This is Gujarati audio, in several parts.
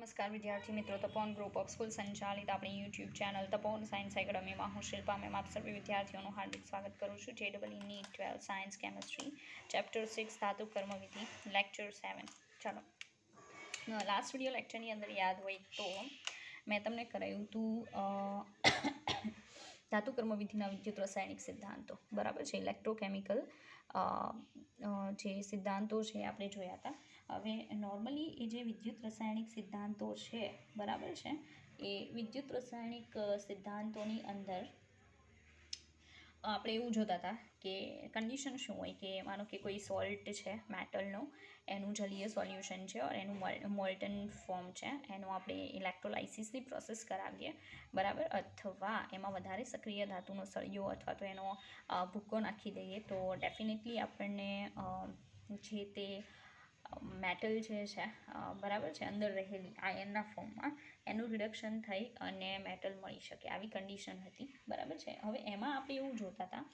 નમસ્કાર વિદ્યાર્થી મિત્રો, તપોવન ગ્રુપ ઓફ સ્કૂલ સંચાલિત આપણી યુટ્યુબ ચેનલ તપોવન સાયન્સ એકેડમીમાં હું શિલ્પા મેમ આપ સર્વે વિદ્યાર્થીઓનું હાર્દિક સ્વાગત કરું છું. JEE NEET 12 science chemistry chapter 6 ધાતુ કર્મવિધિ લેક્ચર 7. ચાલો, લાસ્ટ વિડીયો લેક્ચરની અંદર યાદ હોય તો મેં તમને કરાયું હતું ધાતુ કર્મવિધિના વિદ્યુત રાસાયણિક સિદ્ધાંતો, બરાબર છે. ઇલેક્ટ્રોકેમિકલ જે સિદ્ધાંતો છે આપણે જોયા હતા. હવે નોર્મલી એ જે વિદ્યુત રાસાયણિક સિદ્ધાંતો છે, બરાબર છે, એ વિદ્યુત રાસાયણિક સિદ્ધાંતોની અંદર આપણે એવું જોતા હતા કે કન્ડિશન શું હોય કે માનો કે કોઈ સોલ્ટ છે મેટલનો, એનું જલીય સોલ્યુશન છે और એનું મોલ્ટન ફોર્મ છે, એનું આપણે ઇલેક્ટ્રોલાઇસિસની પ્રોસેસ કરાવીએ, બરાબર, અથવા એમાં વધારે સક્રિય ધાતુનો સળિયો અથવા તો એનો ભૂક્કો નાખી દઈએ તો ડેફિનેટલી આપણને જે તે મેટલ જે છે, બરાબર છે, અંદર રહેલી આયનના ફોર્મમાં એનું રિડક્શન થઈ અને મેટલ મળી શકે, આવી કન્ડિશન હતી, બરાબર છે. હવે એમાં આપણે એવું જોતા હતા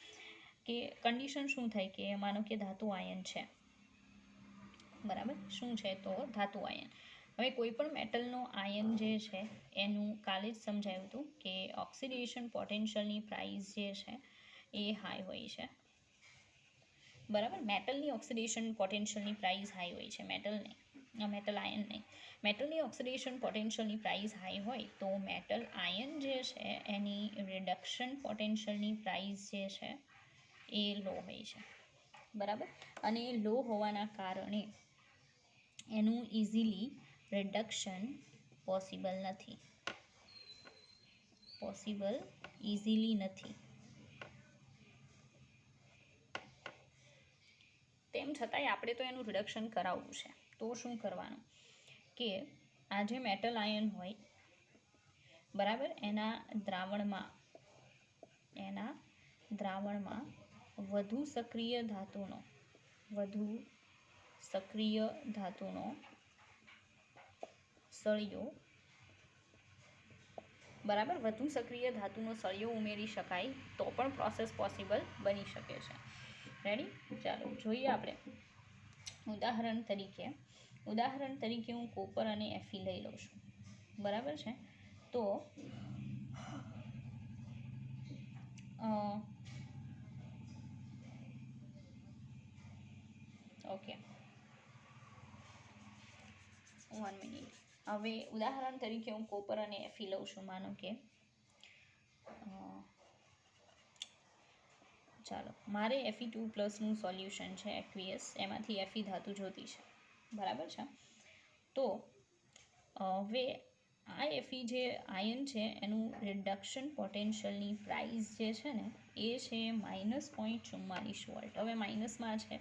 કે કન્ડિશન શું થાય કે માનો કે ધાતુ આયન છે, બરાબર, શું છે તો ધાતુ આયન. હવે કોઈ પણ મેટલનો આયન જે છે એનું કાલે જ સમજાયું હતું કે ઓક્સિડેશન પોટેન્શિયલની પ્રાઇસ જે છે એ હાઈ હોય છે, બરાબર. મેટલની ઓક્સિડેશન પોટેન્શિયલની પ્રાઇસ હાઈ હોય છે, મેટલ આયન નહીં. મેટલની ઓક્સિડેશન પોટેન્શિયલની પ્રાઇસ હાઈ હોય તો મેટલ આયન જે છે એની રિડક્શન પોટેન્શિયલની પ્રાઇસ જે છે એ લો હોય છે, બરાબર. અને લો હોવાના કારણે એનું ઇઝીલી રિડક્શન પોસિબલ નથી, ઇઝીલી નથી. તેમ છતાંય આપણે તો એનું રિડક્શન કરાવવું છે. તો શું કરવાનું કે આ જે મેટલ આયન હોય, બરાબર, એના દ્રાવણમાં વધુ સક્રિય ધાતુનો સળિયો, બરાબર, વધુ સક્રિય ધાતુનો સળિયો ઉમેરી શકાય તો પણ પ્રોસેસ પોસિબલ બની શકે છે. રેડી? ચાલો જોઈએ આપણે. ઉદાહરણ તરીકે હું કોપર અને Fe લઈ લઉં છું, બરાબર છે. તો ઓકે, 1 મિનિટ. હવે ઉદાહરણ તરીકે હું કોપર અને Fe લઉં છું. માનો કે ચાલો, મારે Fe2+ સોલ્યુશન છે એક્વિયસ, એમાંથી Fe ધાતુ જોતી છે, બરાબર છે. તો હવે આ Fe જે આયન છે એનું રિડક્શન પોટેન્શિયલની પ્રાઇસ જે છે ને એ છે -0.44 વોલ્ટ. હવે માઇનસમાં છે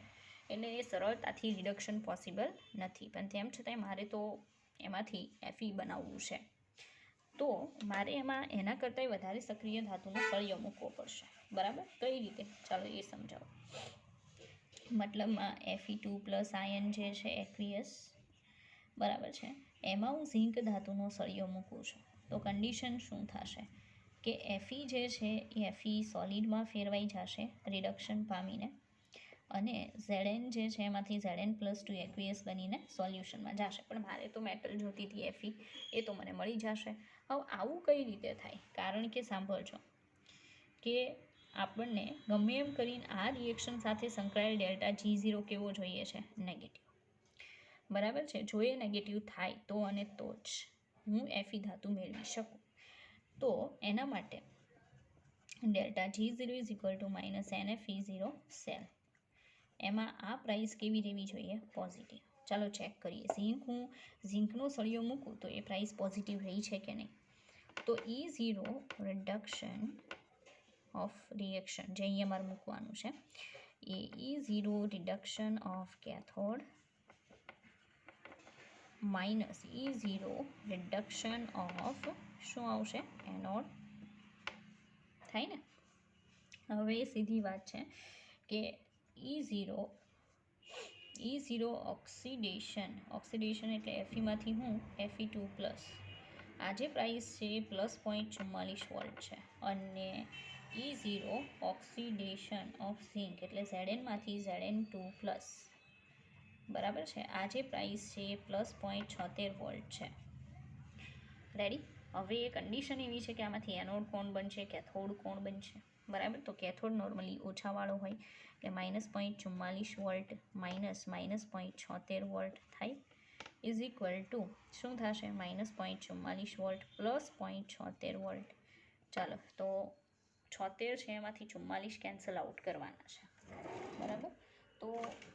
એટલે એ સરળતાથી રિડક્શન પોસિબલ નથી, પણ તેમ છતાંય મારે તો એમાંથી Fe બનાવવું છે, તો મારે એમાં એના કરતાંય વધારે સક્રિય ધાતુનો સળિયો મૂકવો પડશે, બરાબર. કઈ રીતે? ચાલો એ સમજાવો. મતલબમાં Fe2+ આયન જે છે એક્વિયસ, બરાબર છે, એમાં હું ઝિંક ધાતુનો સળિયો મૂકું છું તો કન્ડિશન શું થશે કે Fe જે છે એ Fe સોલિડમાં ફેરવાઈ જશે રિડક્શન પામીને, અને Zn જે છે એમાંથી Zn+2 એક્વિયસ બનીને સોલ્યુશનમાં જશે. પણ મારે તો મેટલ જોતી હતી Fe, એ તો મને મળી જશે. હવે આવું કઈ રીતે થાય? કારણ કે સાંભળજો કે આપણને ગમે એમ કરીને આ રિએક્શન સાથે સંકળાયેલ ડેલ્ટા G0 કેવો જોઈએ છે? નેગેટિવ, બરાબર છે. જો એ નેગેટિવ થાય તો અને તો જ હું Fe ધાતુ મેળવી શકું. તો એના માટે ડેલ્ટા G0 = -NFE0 સેલ, એમાં આ પ્રાઇસ કેવી રહેવી જોઈએ? પોઝિટિવ. ચાલો ચેક કરીએ. ઝિંકનો સળિયો મૂકું તો એ પ્રાઇસ પોઝિટિવ રહી છે કે નહીં? તો E0 રિડક્શન ઓફ રિએક્શન જે અહીંયા મારે મૂકવાનું છે એ E0 reduction of cathode minus E0 reduction of શું આવશે? એનોડ થાય ને. હવે સીધી વાત છે કે E0 ઓક્સિડેશન એટલે Feમાંથી હું Fe2+, આ જે પ્રાઇસ છે એ +0.44 વોલ્ટ છે, અને E0 ઓક્સિડેશન ઓફ ઝિંક એટલે Znમાંથી Zn2+, બરાબર છે, આ જે પ્રાઇસ છે એ +0.76 વોલ્ટ છે. રેડી. હવે એ કન્ડિશન એવી છે કે આમાંથી એનોડ કોણ બનશે, કેથોડ કોણ બનશે, બરાબર. તો કેથોડ નોર્મલી ઓછાવાળો હોય એટલે -0.44 વોલ્ટ -0.76 વોલ્ટ થાય, ઇઝ ઇક્વલ ટુ શું થશે, -0.44 વોલ્ટ પ્લસ 0.76 વોલ્ટ. ચાલો, તો 76 છે એમાંથી 44 કેન્સલ આઉટ કરવાના છે, બરાબર. તો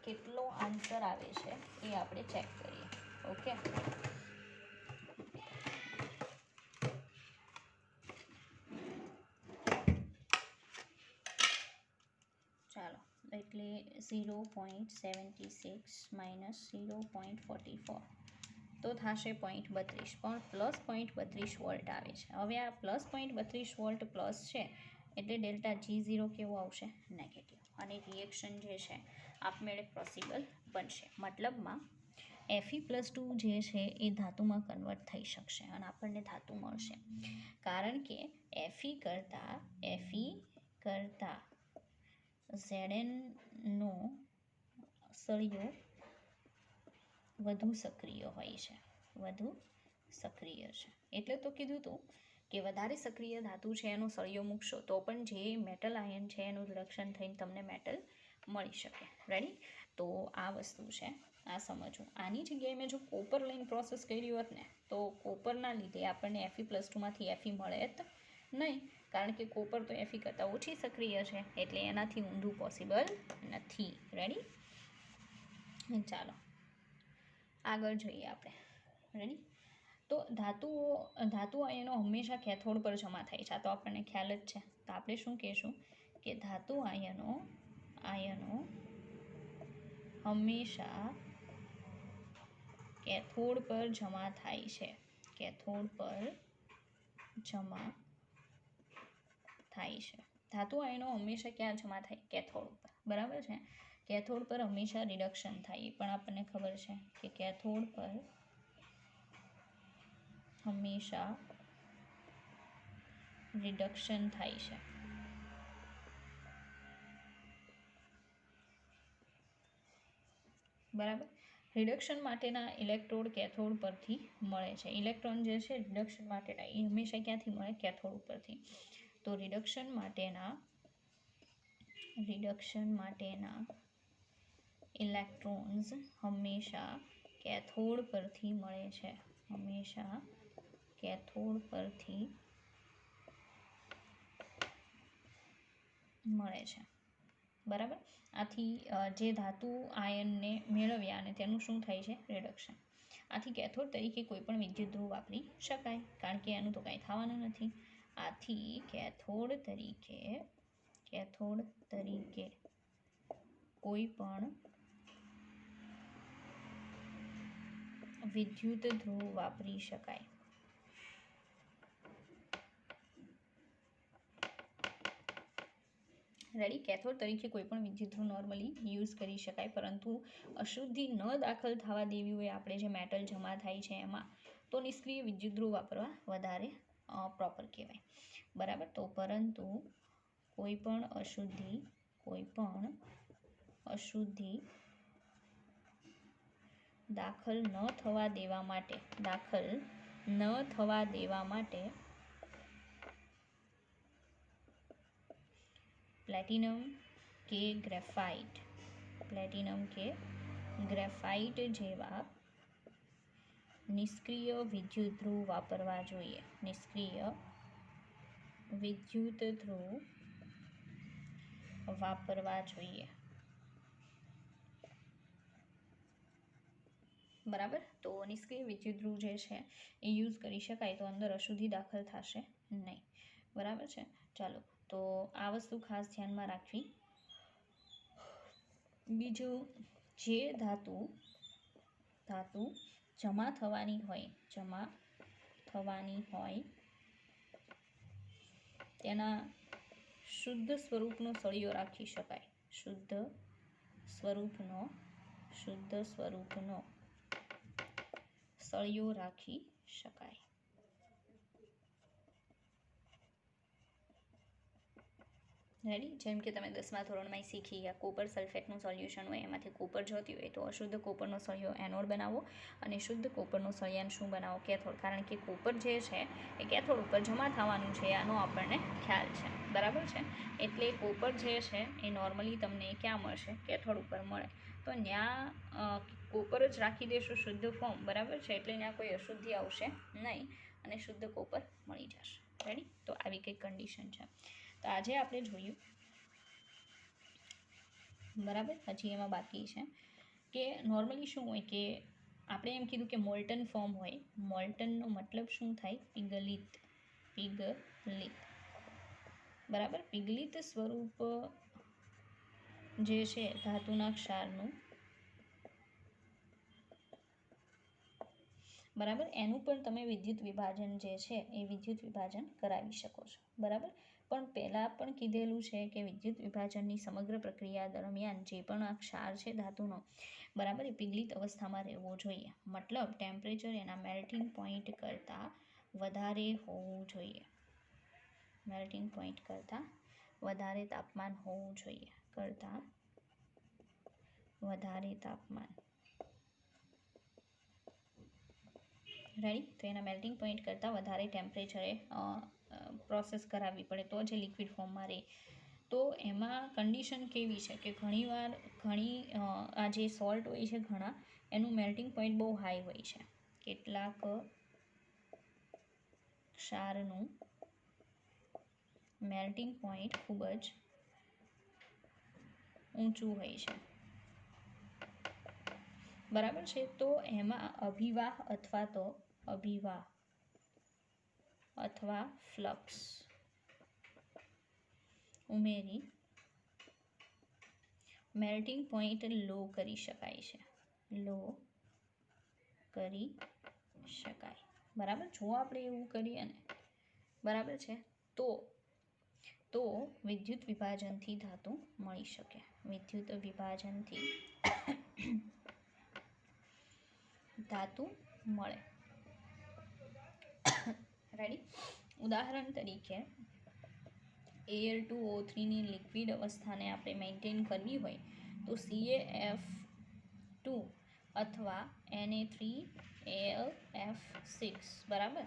કેટલો આન્સર આવે છે એ આપણે ચેક કરીએ. ઓકે, ચાલો, એટલે 0.76 માઇનસ 0.44 તો થશે 0.32, પણ પ્લસ 0.32 વોલ્ટ આવે છે. હવે આ પ્લસ 0.32 વોલ્ટ પ્લસ છે એટલે ડેલ્ટા G0 કેવો આવશે, નેગેટિવ. અને રિએક્શન જે છે આપમેળે પોસિબલ બનશે. મતલબમાં Fe+2 જે છે એ ધાતુમાં કન્વર્ટ થઈ શકશે અને આપણને ધાતુ મળશે, કારણ કે Fe કરતાં Zn નો સળિયો વધુ સક્રિય હોય છે, વધુ સક્રિય છે. એટલે તો કીધું હતું કે વધારે સક્રિય ધાતુ છે એનો સળિયો મૂકશો તો પણ જે મેટલ આયન છે એનું રિડક્શન થઈને તમને મેટલ મળી શકે. રેડી. તો આ વસ્તુ છે, આ સમજો. આની જગ્યાએ મેં જો કોપર લઈને પ્રોસેસ કરી હોત ને તો કોપરના લીધે આપણને Fe+2 માંથી Fe મળે જ નહીં, કારણ કે કોપર તો Fe કરતાં ઓછી સક્રિય છે એટલે એનાથી ઊંધું પોસિબલ નથી. રેડી. ચાલો આગળ જોઈએ આપણે. રેડી. તો ધાતુ આયનો હંમેશા કેથોડ પર જમા થાય છે, આ તો આપણને ખ્યાલ જ છે. તો આપણે શું કહીશું કે ધાતુ આયનો હંમેશા કેથોડ પર જમા થાય છે, કેથોડ પર જમા થાય છે. ધાતુ આયનો હંમેશા ક્યાં જમા થાય, કેથોડ પર, બરાબર છે. કેથોડ પર હંમેશા રિડક્શન થાય, પણ આપણને ખબર છે કે કેથોડ પર હંમેશા રિડક્શન થાય છે, બરાબર. રિડક્શન માટેના ઇલેક્ટ્રોડ કેથોડ પરથી મળે છે. ઇલેક્ટ્રોન જે છે રિડક્શન માટેના એ હંમેશા ક્યાંથી મળે, કેથોડ ઉપરથી. તો રિડક્શન માટેના ઇલેક્ટ્રોન્સ હંમેશા કેથોડ પરથી મળે છે, હંમેશા કેથોડ પરથી મળે છે, બરાબર. આથી જે ધાતુ આયનને મેળવ્યા અને તેનું શું થાય છે, રિડક્શન. આથી કેથોડ તરીકે કોઈ પણ વિદ્યુત ધ્રુવ વાપરી શકાય, કારણ કે એનું તો કાંઈ થવાનું નથી. આથી કેથોડ તરીકે કોઈ પણ વિદ્યુત ધ્રુવ વાપરી શકાય. રેડી. કેથોડ તરીકે કોઈ પણ વિદ્યુત ધ્રુવ નોર્મલી યુઝ કરી શકાય, પરંતુ અશુદ્ધિ ન દાખલ થવા દેવી હોય આપણે જે મેટલ જમા થાય છે એમાં, તો નિષ્ક્રિય વિદ્યુત ધ્રુવ વાપરવા વધારે પ્રોપર કહેવાય, બરાબર. તો પરંતુ કોઈ પણ અશુદ્ધિ દાખલ ન થવા દેવા માટે પ્લેટિનમ કે ગ્રેફાઇટ જેવા નિષ્ક્રિય વિદ્યુત ધ્રુવ વાપરવા જોઈએ, નિષ્ક્રિય વિદ્યુત ધ્રુવ વાપરવા જોઈએ, બરાબર. તો નિષ્ક્રિય વિદ્યુત ધ્રુવ જે છે એ યુઝ કરી શકાય, તો અંદર અશુદ્ધિ દાખલ થશે નહીં, બરાબર છે. ચાલો, તો આ વસ્તુ ખાસ ધ્યાનમાં રાખવી. બીજું, જે ધાતુ જમા થવાની હોય તેના શુદ્ધ સ્વરૂપનો સળિયો રાખી શકાય, શુદ્ધ સ્વરૂપનો સળિયો રાખી શકાય. રેડી? જેમ કે તમે 10મા ધોરણમાં શીખી ગયા, કોપર સલ્ફેટનું સોલ્યુશન હોય, એમાંથી કોપર જોતી હોય તો અશુદ્ધ કોપરનો સળિયો એનોડ બનાવો અને શુદ્ધ કોપરનો સળિયાન શું બનાવો? કેથોડ. કારણ કે કોપર જે છે એ કેથોડ ઉપર જમા થવાનું છે, આનો આપણને ખ્યાલ છે, બરાબર છે. એટલે કોપર જે છે એ નોર્મલી તમને ક્યાં મળશે? કેથોડ ઉપર મળે. તો ત્યાં કોપર જ રાખી દેશો શુદ્ધ ફોર્મ, બરાબર છે. એટલે ત્યાં કોઈ અશુદ્ધિ આવશે નહીં અને શુદ્ધ કોપર મળી જશે. રેડી? તો આવી કંઈક કન્ડિશન છે. તો આજે આપણે જોયું, બરાબર. હજી એમાં બાકી છે કે નોર્મલી શું હોય કે આપણે એમ કીધું કે મોલ્ટન ફોર્મ હોય. મોલ્ટનનો મતલબ શું થાય? પિગલિત. પિગલિત, બરાબર. પિગલિત સ્વરૂપ જે છે ધાતુના ક્ષારનું, બરાબર, એનું પણ તમે વિદ્યુત વિભાજન જે છે એ વિદ્યુત વિભાજન કરાવી શકો છો, બરાબર. પણ પહેલાં પણ કીધેલું છે કે વિદ્યુત વિભાજનની સમગ્ર પ્રક્રિયા દરમિયાન જે પણ આ ક્ષાર છે ધાતુનો, બરાબર, એ પિગલિત અવસ્થામાં રહેવો જોઈએ. મતલબ ટેમ્પરેચર એના મેલ્ટિંગ પોઈન્ટ કરતાં વધારે હોવું જોઈએ. મેલ્ટિંગ પોઈન્ટ કરતાં વધારે તાપમાન હોવું જોઈએ. કરતાં વધારે તાપમાન. રેડી? તો એના મેલ્ટિંગ પોઈન્ટ કરતાં વધારે ટેમ્પરેચરે પ્રોસેસ કરાવવી પડે તો જે લિક્વિડ ફોર્મમાં રહે. તો એમાં કન્ડિશન કેવી છે કે ઘણી આ જે સોલ્ટ હોય છે ઘણા, એનું મેલ્ટિંગ પોઈન્ટ બહુ હાઈ હોય છે. કેટલાક ક્ષારનું મેલ્ટિંગ પોઈન્ટ ખૂબ જ ઊંચું હોય છે, બરાબર છે. તો એમાં અભિવાહ અથવા ફ્લક્સ ઉમેરી મેલ્ટિંગ પોઈન્ટ લો કરી શકાય છે. લો કરી શકાય, બરાબર. જો આપણે એવું કરીએ ને, બરાબર છે, તો વિદ્યુત વિભાજનથી ધાતુ મળી શકે. વિદ્યુત વિભાજનથી ધાતુ મળે. રેડી? ઉદાહરણ તરીકે Al2O3ની લિક્વિડ અવસ્થાને આપણે મેન્ટેન કરવી હોય તો CaF2 અથવા Na3Al(F6), બરાબર,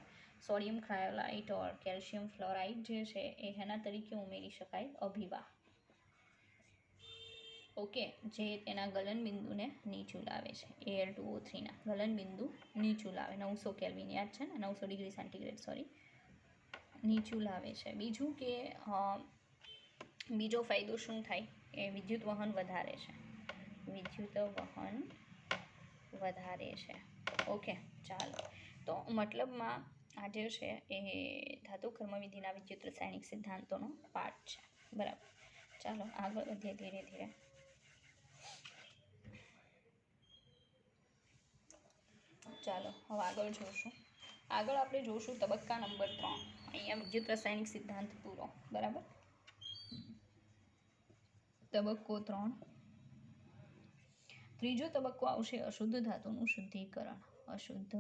સોડિયમ ક્રાયોલાઇટ ઓર કેલ્શિયમ ફ્લોરાઇડ જે છે એ એના તરીકે ઉમેરી શકાય અભિવાહ. ઓકે, જે તેના ગલન બિંદુને નીચું લાવે છે. Al2O3ના ગલન બિંદુ નીચું લાવે, 900 કેલ્વિન, યાદ છે ને, 900 ડિગ્રી સેન્ટીગ્રેડ, સોરી, નીચું લાવે છે. બીજું કે બીજો ફાયદો શું થાય? એ વિદ્યુત વહન વધારે છે. વિદ્યુત વહન વધારે છે. ઓકે, ચાલો. તો મતલબમાં આ જે છે એ ધાતુ કર્મવિધિના વિદ્યુત રાસાયણિક સિદ્ધાંતોનો પાર્ટ છે, બરાબર. ચાલો આગળ વધીએ ધીરે ધીરે. ચાલો હવે આગળ જોશું. આગળ આપણે જોશું તબક્કા નંબર 3. અહીંયા વિદ્યુત રાસાયણિક સિદ્ધાંત પૂરો, બરાબર. તબક્કો 3. ત્રીજો તબક્કો આવશે અશુદ્ધ ધાતુનું શુદ્ધિકરણ. અશુદ્ધ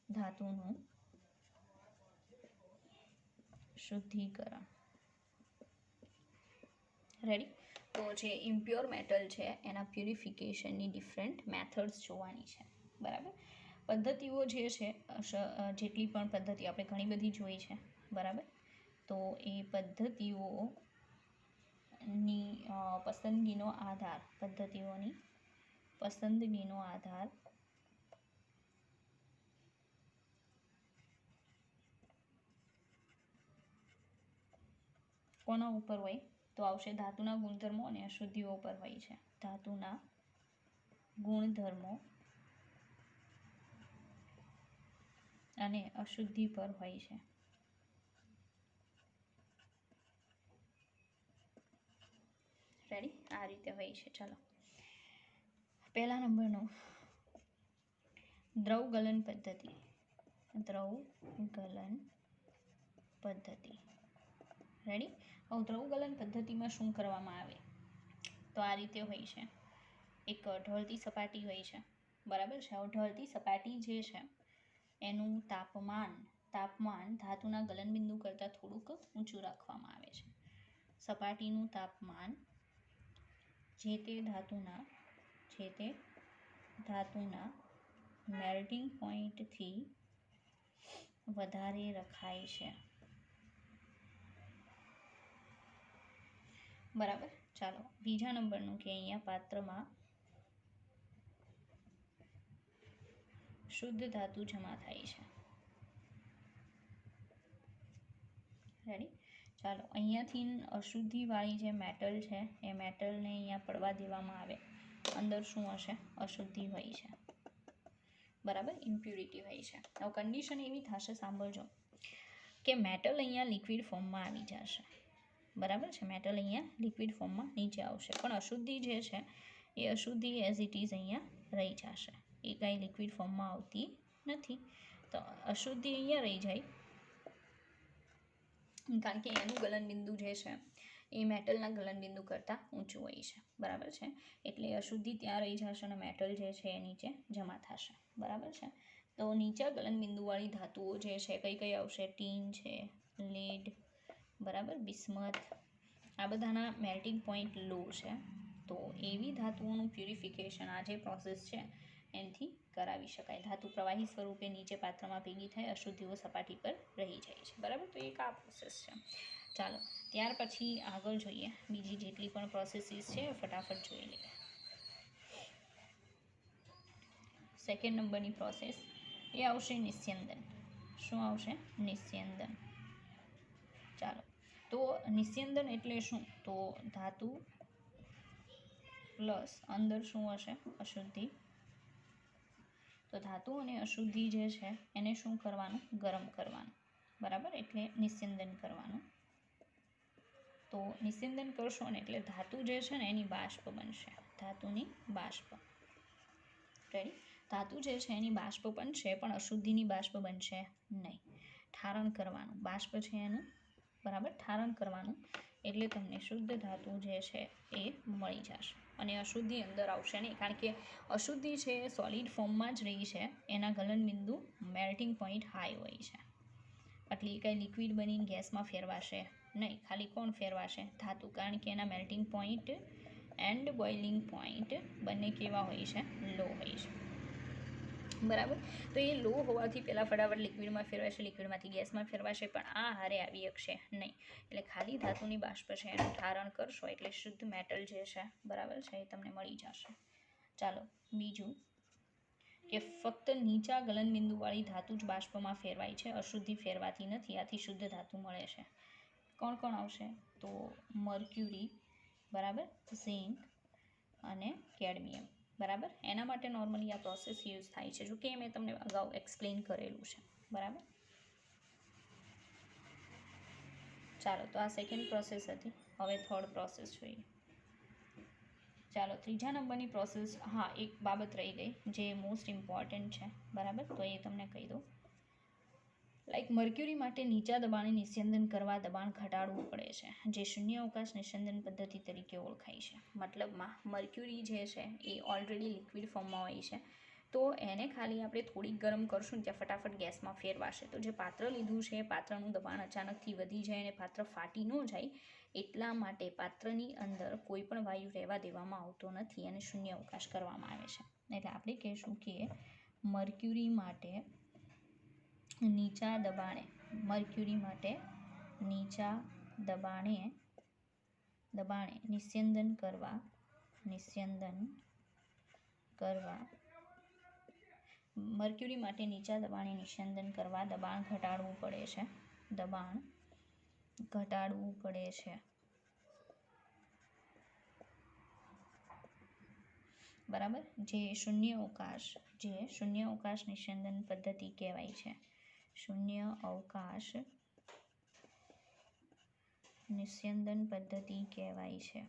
ધાતુનું શુદ્ધિકરણ. રેડી? તો જે ઇમ્પ્યોર મેટલ છે એના પ્યુરિફિકેશનની ડિફરન્ટ મેથડ્સ જોવાની છે, બરાબર. પદ્ધતિઓ જે છે, જેટલી પણ પદ્ધતિ આપણે ઘણી બધી જોઈ છે, બરાબર. તો એ પદ્ધતિઓની પસંદગીનો આધાર કોના ઉપર હોય? તો આવશે ધાતુના ગુણધર્મો અને અશુદ્ધિઓ પર હોય છે. ધાતુના ગુણધર્મો અને અશુદ્ધિ પર હોય છે. રેડી? આ રીતે હોય છે. ચાલો, પહેલા નંબરનું દ્રવ ગલન પદ્ધતિ. દ્રવ ગલન પદ્ધતિ. રેડી? હવે દ્રવ ગલન પદ્ધતિમાં શું કરવામાં આવે? તો આ રીતે હોય છે. એક ઢળતી સપાટી હોય છે, બરાબર છે. હવે ઢળતી સપાટી જે છે એનું તાપમાન ધાતુના ગલનબિંદુ કરતાં થોડુંક ઊંચું રાખવામાં આવે છે. સપાટીનું તાપમાન જે તે ધાતુના મેલ્ટિંગ પોઈન્ટથી વધારે રખાય છે. બરાબર. ચાલો બીજા નંબરનું કે અહીંયા પાત્રમાં શુદ્ધ ધાતુ જમા થાય છે. રેડી. ચાલો અહીંયાથી અશુદ્ધિવાળી જે મેટલ છે એ મેટલને અહીંયા પડવા દેવામાં આવે. અંદર શું હશે? અશુદ્ધિ હોય છે. બરાબર, ઇમ્પ્યુરિટી હોય છે. હવે કન્ડિશન એવી થશે, સાંભળજો, કે મેટલ અહીંયા લિક્વિડ ફોર્મમાં આવી જશે. બરાબર છે, મેટલ અહીંયા લિક્વિડ ફોર્મમાં નીચે આવશે, પણ અશુદ્ધિ જે છે એ અશુદ્ધિ એઝ ઇટ ઇઝ અહીંયા રહી જશે. એ કાંઈ લિક્વિડ ફોર્મમાં આવતી નથી. તો અશુદ્ધિ અહીંયા રહી જાય, કારણ કે એનું ગલનબિંદુ જે છે એ મેટલના ગલનબિંદુ કરતાં ઊંચું હોય છે. બરાબર છે, એટલે અશુદ્ધિ ત્યાં રહી જશે અને મેટલ જે છે એ નીચે જમા થશે. બરાબર છે. તો નીચા ગલનબિંદુવાળી ધાતુઓ જે છે કઈ કઈ આવશે? ટીન છે, લેડ, બરાબર, બિસ્મથ, આ બધાના મેલ્ટિંગ પોઈન્ટ લો છે. તો એવી ધાતુઓનું પ્યુરિફિકેશન આ જે પ્રોસેસ છે એનાથી કરાવી શકાય. ધાતુ પ્રવાહી સ્વરૂપે નીચે પાત્રમાં ભેગી થઈ અશુદ્ધિઓ સપાટી પર રહી જાય છે. બરાબર, તો એક આ પ્રોસેસ છે. ચાલો ત્યાર પછી આગળ જોઈએ બીજી જેટલી પણ પ્રોસેસીસ છે ફટાફટ જોઈ લઈએ. સેકન્ડ નંબરની પ્રોસેસ એ આવશે નિસ્યંદન. શું આવશે? નિસ્યંદન. ચાલો, તો નિસ્યંદન એટલે શું? તો ધાતુ પ્લસ અંદર શું હશે? અશુદ્ધિ. તો ધાતુ અને અશુદ્ધિ જે છે એને શું કરવાનું? ગરમ કરવાનું. બરાબર, એટલે નિસ્યંદન કરવાનું. તો નિસ્યંદન કરશો ને એટલે ધાતુ જે છે ને એની બાષ્પ બનશે. ધાતુની બાષ્પ. રેડી. ધાતુ જે છે એની બાષ્પ બનશે, પણ અશુદ્ધિની બાષ્પ બનશે નહીં. ઠારણ કરવાનું. બાષ્પ છે એનું, બરાબર, ઠારણ કરવાનું એટલે તમને શુદ્ધ ધાતુ જે છે એ મળી જશે. અને અશુદ્ધિ અંદર આવશે નહીં, કારણ કે અશુદ્ધિ છે એ સોલિડ ફોર્મમાં જ રહી છે. એના ગલનબિંદુ મેલ્ટિંગ પોઈન્ટ હાઈ હોય છે, એટલે એ કંઈ લિક્વિડ બનીને ગેસમાં ફેરવાશે નહીં. ખાલી કોણ ફેરવાશે? ધાતુ, કારણ કે એના melting point and boiling point બંને કેવા હોય છે? લો હોય છે. બરાબર, તો એ લો હોવાથી પહેલાં ફટાફટ લિક્વિડમાં ફેરવાશે, લિક્વિડમાંથી ગેસમાં ફેરવાશે, પણ આ હારે આવી શકશે નહીં. એટલે ખાલી ધાતુની બાષ્પ છે એનું ઠારણ કરશો એટલે શુદ્ધ મેટલ જે છે, બરાબર છે, એ તમને મળી જશે. ચાલો બીજું, કે ફક્ત નીચા ગલનબિંદુવાળી ધાતુ જ બાષ્પમાં ફેરવાય છે, અશુદ્ધિ ફેરવાતી નથી. આથી શુદ્ધ ધાતુ મળે છે. કોણ કોણ આવશે? તો મર્ક્યુરી, બરાબર, ઝિંક અને કેડમિયમ. બરાબર, એના માટે નોર્મલી આ પ્રોસેસ યુઝ થાય છે, જો કે મેં તમને અગાઉ એક્સપ્લેન કરેલું છે. બરાબર. ચાલો, તો આ સેકન્ડ પ્રોસેસ હતી. હવે થર્ડ પ્રોસેસ જોઈએ. ચાલો ત્રીજા નંબરની પ્રોસેસ, હા એક બાબત રહી ગઈ જે મોસ્ટ ઇમ્પોર્ટન્ટ છે. બરાબર, તો એ તમને કહી દઉં. લાઈક મર્ક્યુરી માટે નીચા દબાણે નિસ્યંદન કરવા દબાણ ઘટાડવું પડે છે, જે શૂન્ય અવકાશ નિસ્યંદન પદ્ધતિ તરીકે ઓળખાય છે. મતલબમાં મર્ક્યુરી જે છે એ ઓલરેડી લિક્વિડ ફોર્મમાં હોય છે, તો એને ખાલી આપણે થોડીક ગરમ કરશું ને ત્યાં ફટાફટ ગેસમાં ફેરવાશે. તો જે પાત્ર લીધું છે એ પાત્રનું દબાણ અચાનકથી વધી જાય અને પાત્ર ફાટી ન જાય એટલા માટે પાત્રની અંદર કોઈ પણ વાયુ રહેવા દેવામાં આવતો નથી અને શૂન્ય અવકાશ કરવામાં આવે છે. એટલે આપણે કહીશું કે મર્ક્યુરી માટે નીચા દબાણે નિસ્યંદન કરવા મર્ક્યુરી માટે નીચા દબાણે નિસ્યંદન કરવા દબાણ ઘટાડવું પડે છે. બરાબર, જે શૂન્ય અવકાશ નિસ્યંદન પદ્ધતિ કહેવાય છે. શૂન્ય અવકાશ નિસ્યંદન પદ્ધતિ કહેવાય છે.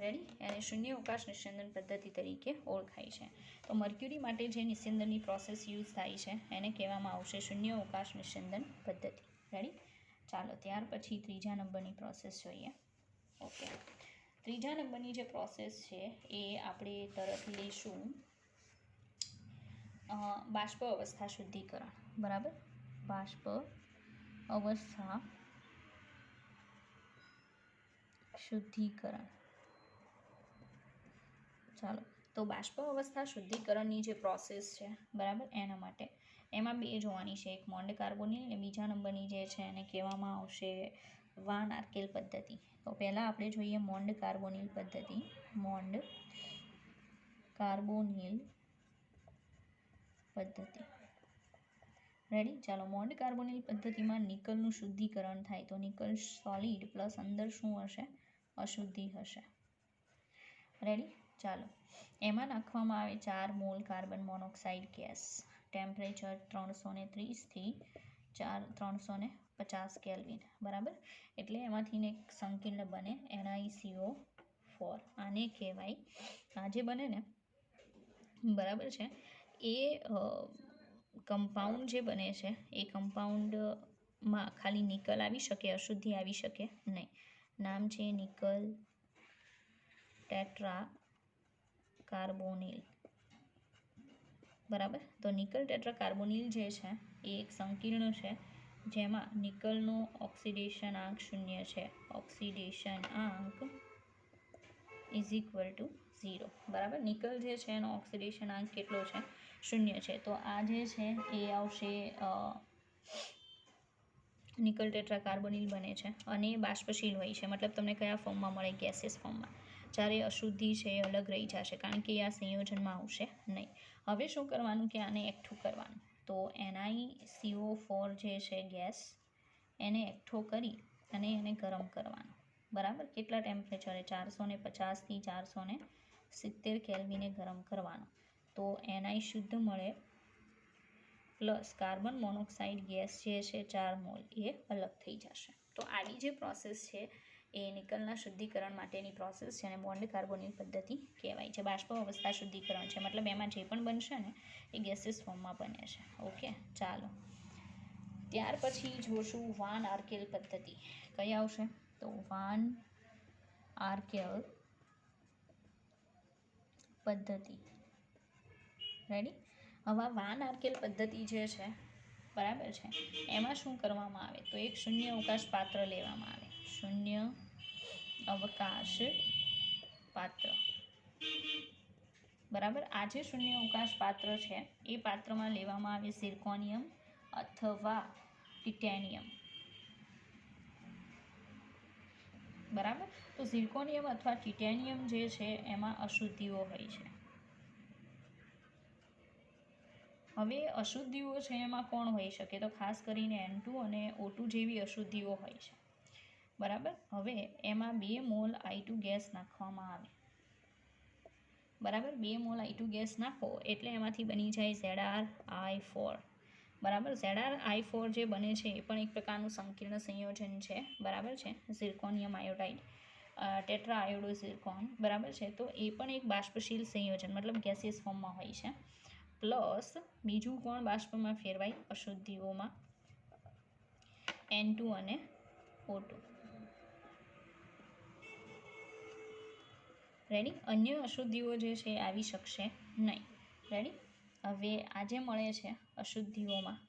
રેડી, એને શૂન્ય અવકાશ નિસ્યંદન પદ્ધતિ તરીકે ઓળખાય છે. તો મર્ક્યુરી માટે જે નિસ્યંદનની પ્રોસેસ યુઝ થાય છે એને કહેવામાં આવશે શૂન્ય અવકાશ નિસ્યંદન પદ્ધતિ. રેડી. ચાલો ત્યાર પછી ત્રીજા નંબરની પ્રોસેસ જોઈએ. ઓકે, ત્રીજા નંબરની જે પ્રોસેસ છે એ આપણે તરત લઈશું બાષ્પ અવસ્થા શુદ્ધિકરણ, બરાબર, બાષ્પ અવસ્થા શુદ્ધિકરણ. ચાલો, તો બાષ્પ અવસ્થા શુદ્ધિકરણની જે પ્રોસેસ છે, બરાબર, એના માટે એમાં બે જોવાની છે, એક મોન્ડ કાર્બોનિલ અને બીજા નંબરની જે છે એને કહેવામાં આવશે વાન આર્કેલ પદ્ધતિ. તો પહેલાં આપણે જોઈએ મોન્ડ કાર્બોનિલ પદ્ધતિ. મોન્ડ કાર્બોનિલ પદ્ધતિ. રેડી? ચાલો, મોન્ડ કાર્બોનિલ પદ્ધતિમાં નિકલનું શુદ્ધિકરણ થાય. તો નિકલ સોલિડ પ્લસ અંદર શું હશે? અશુદ્ધિ હશે. રેડી? ચાલો, એમાં નાખવામાં આવે 4 mall carbon monoxide gas. Temperature 330 થી 350 કેલ્વિન, બરાબર. એટલે એમાંથી એક સંકીર્ણ બને NiCO4. આને કહેવાય, આ જે બને ને, બરાબર છે, એ કમ્પાઉન્ડ જે બને છે એ કમ્પાઉન્ડમાં ખાલી નિકલ આવી શકે, અશુદ્ધિ આવી શકે નહીં. નામ છે નિકલ ટેટ્રા કાર્બોનિલ, બરાબર. તો નિકલ ટેટ્રા કાર્બોનિલ જે છે એ એક સંકીર્ણ છે જેમાં નિકલનો ઓક્સિડેશન આંક 0 છે. ઓક્સિડેશન આંક ઇઝ ઇક્વલ ટુ 0, બરાબર. નિકલ જે છે એનો ઓક્સિડેશન આંક કેટલો છે? 0 છે. તો આ જે છે એ આવશે નિકલ ટેટ્રા કાર્બોનિલ બને છે અને બાષ્પશીલ હોય છે. મતલબ તમને કયા ફોર્મમાં મળે? ગેસિયસ ફોર્મમાં. જ્યારે અશુદ્ધિ છે એ અલગ રહી જશે કારણ કે આ સંયોજનમાં આવશે નહીં. હવે શું કરવાનું કે આને એકઠું કરવાનું. તો NiCO4 જે છે ગેસ, એને એકઠો કરી અને એને ગરમ કરવાનો, બરાબર. કેટલા ટેમ્પરેચરે? 450 થી 470 કેલ્વિને ગરમ કરવાનો. તો Ni શુદ્ધ મળે પ્લસ કાર્બન મોનોક્સાઇડ ગેસ જે છે 4 મોલ એ અલગ થઈ જશે. તો આવી જે પ્રોસેસ છે એ નિકલના શુદ્ધિકરણ માટેની પ્રોસેસ છે અને મોન્ડ કાર્બોનિલ પદ્ધતિ કહેવાય છે. બાષ્પ અવસ્થા શુદ્ધિકરણ છે, મતલબ એમાં જે પણ બનશે ને એ ગેસિયસ ફોર્મમાં બને છે. ઓકે, ચાલો. ત્યાર પછી જોશું વાન આર્કેલ પદ્ધતિ. કઈ આવશે? તો વાન આર્કેલ પદ્ધતિ. રેડી? હવે વાન આર્કેલ પદ્ધતિ જે છે, બરાબર છે, એમાં શું કરવામાં આવે? તો એક શૂન્ય અવકાશ પાત્ર લેવામાં આવે. શૂન્ય અવકાશ પાત્ર, બરાબર. આ જે શૂન્ય અવકાશ પાત્ર છે એ પાત્રમાં લેવામાં આવે ઝિર્કોનિયમ અથવા ટિટેનિયમ, બરાબર. તો ઝિર્કોનિયમ અથવા ટિટેનિયમ જે છે એમાં અશુદ્ધિઓ હોય છે. હવે અશુદ્ધિઓ છે એમાં કોણ હોઈ શકે? તો ખાસ કરીને N2 અને O2 જેવી અશુદ્ધિઓ હોય છે, બરાબર. હવે એમાં 2 મોલ I2 ગેસ નાખવામાં આવે, બરાબર. 2 મોલ I2 ગેસ નાખો એટલે એમાંથી બની જાય ZrI4, બરાબર. ZrI4 જે બને છે એ પણ એક પ્રકારનું સંકીર્ણ સંયોજન છે, બરાબર છે. ઝિર્કોનિયમ આયોડાઇડ, ટેટ્રા આયોડો ઝિર્કોન, બરાબર છે. તો એ પણ એક બાષ્પશીલ સંયોજન, મતલબ ગેસિયસ ફોર્મમાં હોય છે. પ્લસ બીજું કોણ બાષ્પમાં ફેરવાય અશુદ્ધિઓમાં? N2 અને O2. રેડી? અન્ય અશુદ્ધિઓ જે છે એ આવી શકશે નહીં. રેડી? હવે આજે મળે છે અશુદ્ધિઓમાં,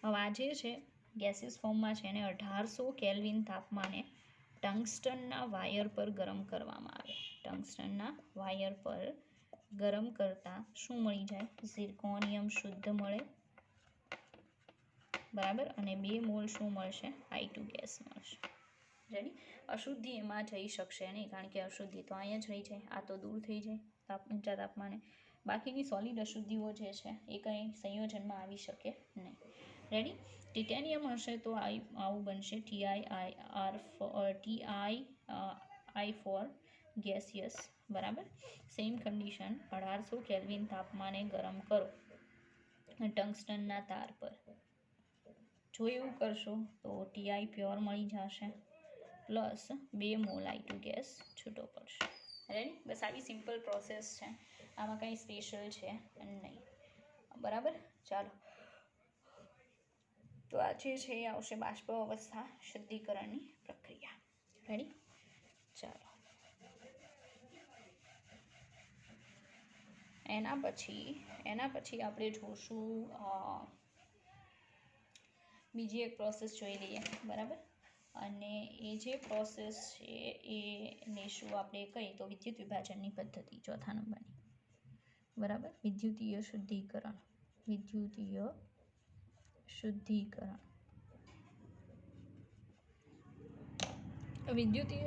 હવે આ જે છે ગેસિયસ ફોર્મમાં છે એને 1800 કેલ્વિન તાપમાને ટંગસ્ટનના વાયર પર ગરમ કરવામાં આવે. ટંગસ્ટનના વાયર પર ગરમ કરતાં શું મળી જાય? ઝિર્કોનિયમ શુદ્ધ મળે, બરાબર. અને 2 મોલ શું મળશે? I2 ગેસ મળશે. રેડી? અશુદ્ધિ એમાં જઈ શકશે નહીં કારણ કે અશુદ્ધિ તો અહીંયા જ રહી જાય, આ તો દૂર થઈ જાય ઊંચા તાપમાને. બાકીની સોલિડ અશુદ્ધિઓ જે છે એ કંઈ સંયોજનમાં આવી શકે નહીં. રેડી? ટિટેનિયમ હશે તો આવું બનશે TiI4 ગેસિયસ, બરાબર. સેમ કન્ડિશન, 1800 કેલ્વિન તાપમાને ગરમ કરો ટંગસ્ટનના તાર પર. જો એવું કરશો તો Ti પ્યોર મળી જશે પ્લસ 2 મોલ I2 ગેસ છૂટો પડશે. રેડી? બસ આવી સિમ્પલ પ્રોસેસ છે, આમાં કંઈ સ્પેશિયલ છે નહીં, બરાબર. ચાલો, તો આ જે છે એ આવશે બાષ્પ અવસ્થા શુદ્ધિકરણની પ્રક્રિયા. રેડી? ચાલો. એના પછી આપણે જોઈશું બીજી એક પ્રોસેસ જોઈ લઈએ, બરાબર. અને એ જે પ્રોસેસ છે એ લેશું આપણે કઈ તો વિદ્યુત વિભાજનની પદ્ધતિ, ચોથા નંબરની, બરાબર. વિદ્યુતીય શુદ્ધિકરણ વિદ્યુતીય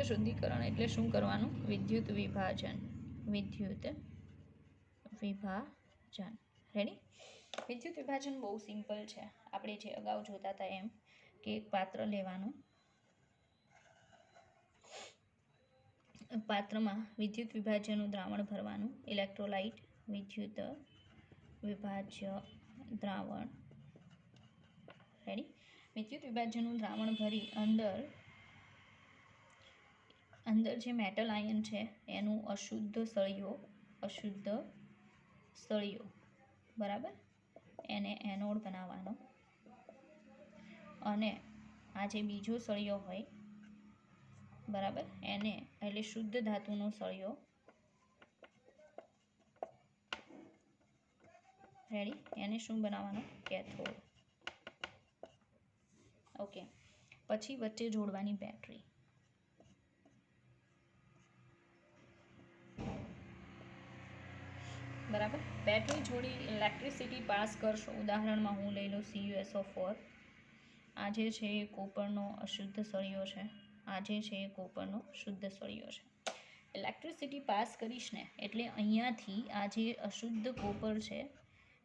શુદ્ધિકરણ એટલે શું કરવાનું? વિદ્યુત વિભાજન. રેડી? વિદ્યુત વિભાજન બહુ સિમ્પલ છે. આપણે જે અગાઉ જોતા હતા એમ કે એક પાત્ર લેવાનું, પાત્રમાં વિદ્યુત વિભાજનનું દ્રાવણ ભરવાનું, ઇલેક્ટ્રોલાઇટ વિદ્યુત વિભાજ્ય દ્રાવણ. રેડી? વિદ્યુત વિભાજનનું દ્રાવણ ભરી અંદર જે મેટલ આયન છે એનું અશુદ્ધ સળિયો, બરાબર, એને એનોડ બનાવવાનો. અને આ જે બીજો સળિયો હોય, બરાબર, એને એટલે શુદ્ધ ધાતુનો સળિયો, રેડી, એને શું બનાવવાનો? કેથોડ. ઓકે. પછી વચ્ચે જોડવાની બેટરી, બરાબર. બેટરી જોડી ઇલેક્ટ્રિસિટી પાસ કરશો. ઉદાહરણમાં હું લઈ લઉં CuSO4. આ જે છે એ કોપરનો અશુદ્ધ સળિયો છે, આ જે છે એ કોપરનો શુદ્ધ સળિયો છે. ઇલેક્ટ્રિસિટી પાસ કરીશ ને એટલે અહીંયાથી આ જે અશુદ્ધ કોપર છે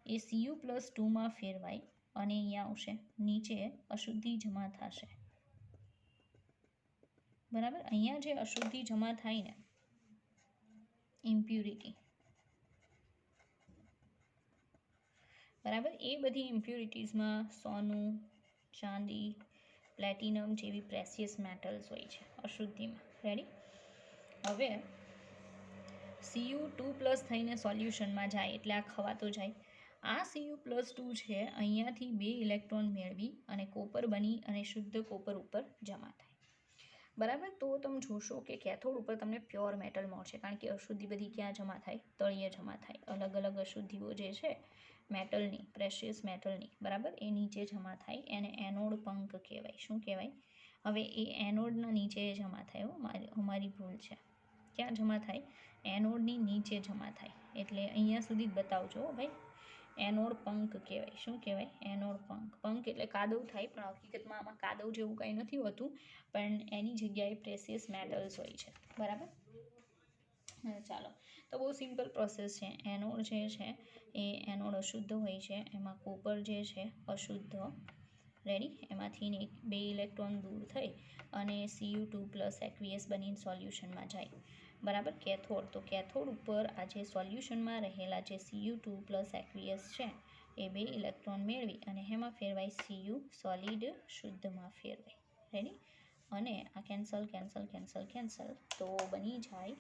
એ Cu+2માં ફેરવાય અને અહીંયા આવશે, નીચે અશુદ્ધિ જમા થશે, બરાબર. અહીંયા જે અશુદ્ધિ જમા થાય ને, ઇમ્પ્યુરિટી, બરાબર, એ બધી ઇમ્પ્યુરિટીઝમાં સોનું, ચાંદી, પ્લેટિનમ જેવી પ્રેસિયસ મેટલ્સ હોય છે અશુદ્ધિમાં. રેડી? હવે Cu2+ થઈને સોલ્યુશનમાં જાય એટલે આ ખવાતો જાય. આ Cu+2 છે અહીંયાથી 2 ઇલેક્ટ્રોન મેળવી અને કોપર બની અને શુદ્ધ કોપર ઉપર જમા થાય, બરાબર. તો તમે જોશો કે કેથોડ ઉપર તમને પ્યોર મેટલ મળશે, કારણ કે અશુદ્ધિ બધી ક્યાં જમા થાય? તળિયે જમા થાય. અલગ અલગ અશુદ્ધિઓ જે છે મેટલની, પ્રેશિયસ મેટલની, બરાબર, એ નીચે જમા થાય. એને એનોડ પંક કહેવાય. શું કહેવાય? હવે એ એનોડના નીચે જમા થાય. અમારી ભૂલ છે. ક્યાં જમા થાય? એનોડની નીચે જમા થાય. એટલે અહીંયા સુધી જ બતાવજો ભાઈ. એનોડ પંક કહેવાય. શું કહેવાય? Anode punk. પંક એટલે કાદવ થાય, પણ હકીકતમાં આમાં કાદવ જેવું કંઈ નથી હોતું, પણ એની જગ્યાએ પ્રેસિયસ મેટલ્સ હોય છે, બરાબર. ચાલો, તો બહુ સિમ્પલ પ્રોસેસ છે. એનોડ જે છે એ એનોડ અશુદ્ધ હોય છે, એમાં કોપર જે છે અશુદ્ધ, રેડી, એમાંથી 2 ઇલેક્ટ્રોન દૂર થઈ અને Cu2+ એક્વિયસ બનીને સોલ્યુશનમાં જાય, બરાબર. કેથોડ, તો કેથોડ ઉપર આ જે સોલ્યુશનમાં રહેલા જે Cu2+ એક્વિયસ છે એ 2 ઇલેક્ટ્રોન મેળવી અને એમાં ફેરવાય Cu સોલિડ શુદ્ધમાં ફેરવાય, રેડી. અને આ કેન્સલ, તો બની જાય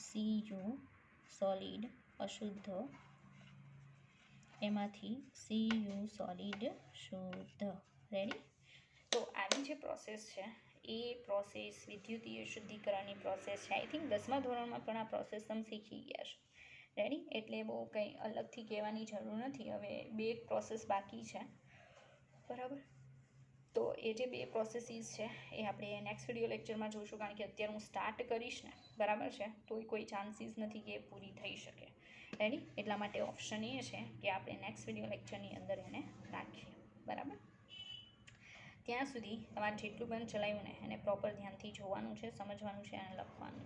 Cu સોલિડ અશુદ્ધ, એમાંથી Cu સોલિડ શુદ્ધ, રેડી. તો આવી જે પ્રોસેસ છે એ પ્રોસેસ વિદ્યુતીય શુદ્ધિકરણની પ્રોસેસ છે. આઈ થિંક 10મા ધોરણમાં પણ આ પ્રોસેસ તમે શીખી ગયા છો, રેડી. એટલે બહુ કંઈ અલગથી કહેવાની જરૂર નથી. હવે 2 પ્રોસેસ બાકી છે, બરાબર. તો એ જે 2 પ્રોસેસીસ છે એ આપણે નેક્સ્ટ વિડીયો લેક્ચરમાં જોઈશું, કારણ કે અત્યારે હું સ્ટાર્ટ કરીશ ને, બરાબર છે, તો કોઈ ચાન્સીસ નથી કે એ પૂરી થઈ શકે, રેડી. એટલા માટે ઓપ્શન એ છે કે આપણે નેક્સ્ટ વિડીયો લેક્ચરની અંદર એને રાખીએ, બરાબર. ત્યાં સુધી તમારે જેટલું પણ ચલાવ્યું ને એને પ્રોપર ધ્યાનથી જોવાનું છે, સમજવાનું છે અને લખવાનું.